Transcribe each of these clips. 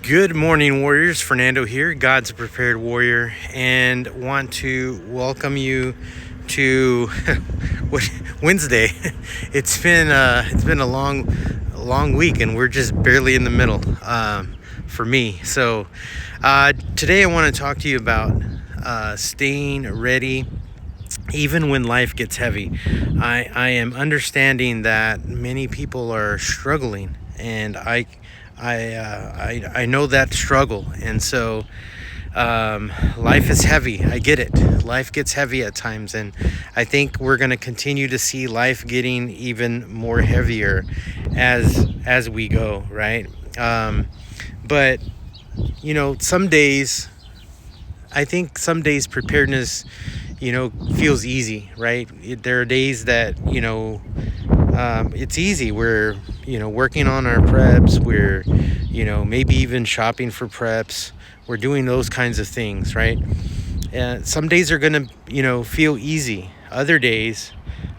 Good morning, warriors. Fernando here, God's Prepared Warrior, and want to welcome you to Wednesday. It's been a long week, and we're just barely in the middle for me. So today I want to talk to you about staying ready even when life gets heavy. I am understanding that many people are struggling, and I know that struggle, and so life is heavy. I get it. Life gets heavy at times, and I think we're going to continue to see life getting even more heavier as we go, right? But you know, some days preparedness, feels easy, right? There are days that, it's easy. We're, working on our preps. We're, maybe even shopping for preps. We're doing those kinds of things, right? Some days are going to, feel easy. Other days,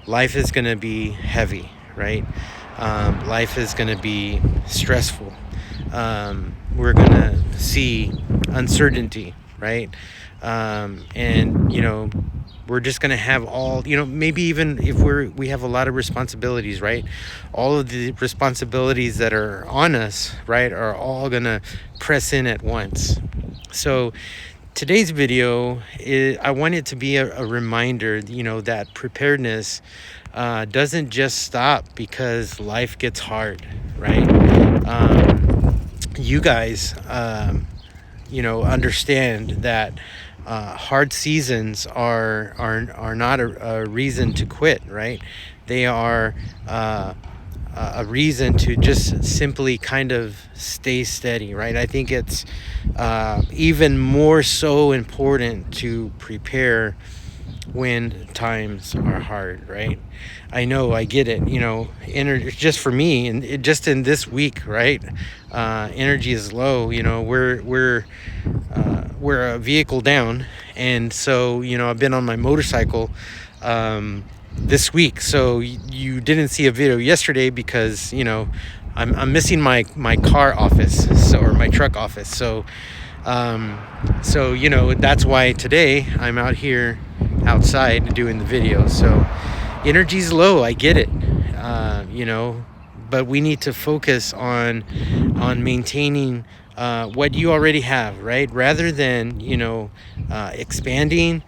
life is going to be heavy, right? Life is going to be stressful. We're going to see uncertainty, right? And we're just going to have all, maybe even if we have a lot of responsibilities, right? All of the responsibilities that are on us, right, are all going to press in at once. So today's video I want it to be a reminder, that preparedness doesn't just stop because life gets hard, right? You guys, understand that hard seasons are not a reason to quit, right? They are a reason to just simply kind of stay steady, right? I think it's even more so important to prepare when times are hard, right? I know, I get it, just for me, and just in this week, right? Energy is low. We're a vehicle down, and so I've been on my motorcycle this week. So you didn't see a video yesterday because I'm missing my car office, or my truck office. So that's why today I'm out here outside doing the video. So energy's low, I get it, but we need to focus on maintaining what you already have, right? Rather than expanding.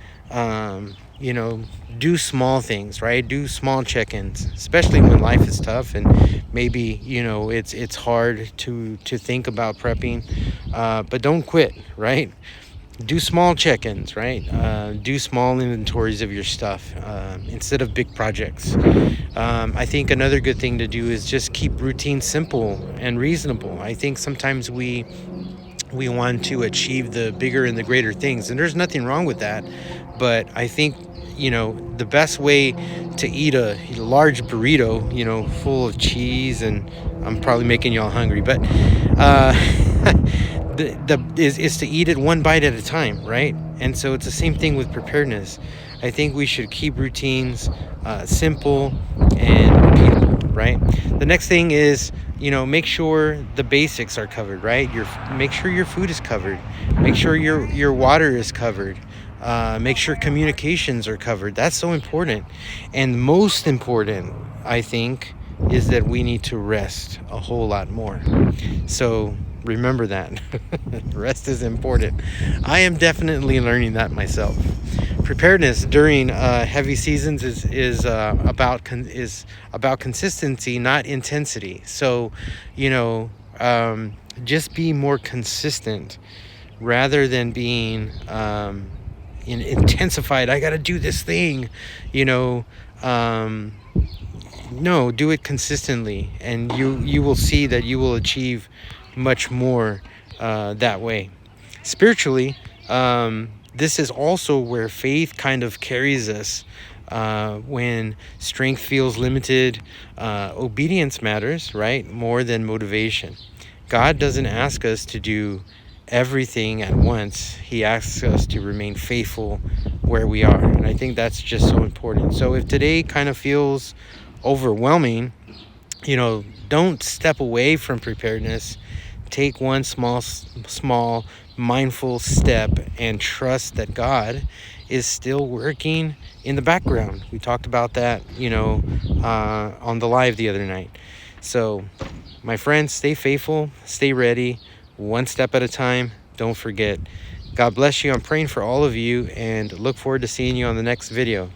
Do small things, right? Do small check-ins, especially when life is tough and maybe it's hard to think about prepping, but don't quit, right? Do small check-ins, right? Do small inventories of your stuff instead of big projects. I think another good thing to do is just keep routine simple and reasonable. I think sometimes we want to achieve the bigger and the greater things, and there's nothing wrong with that. But I think the best way to eat a large burrito, full of cheese, and I'm probably making y'all hungry, but is to eat it one bite at a time, right? And so it's the same thing with preparedness. I think we should keep routines simple and repeatable, right? The next thing is, make sure the basics are covered, right? Make sure your food is covered. Make sure your water is covered. Make sure communications are covered. That's so important. And most important, I think, is that we need to rest a whole lot more. So remember that. Rest is important. I am definitely learning that myself. Preparedness during heavy seasons is about consistency, not intensity. So just be more consistent rather than being intensified. I got to do this thing, no, do it consistently, and you will see that you will achieve much more that way. Spiritually, this is also where faith kind of carries us. When strength feels limited, obedience matters, right? More than motivation. God doesn't ask us to do everything at once. He asks us to remain faithful where we are. And I think that's just so important. So if today kind of feels overwhelming, don't step away from preparedness. take one small mindful step and trust that God is still working in the background. We talked about that, on the live the other night. So, my friends, stay faithful, stay ready, one step at a time. Don't forget. God bless you. I'm praying for all of you and look forward to seeing you on the next video.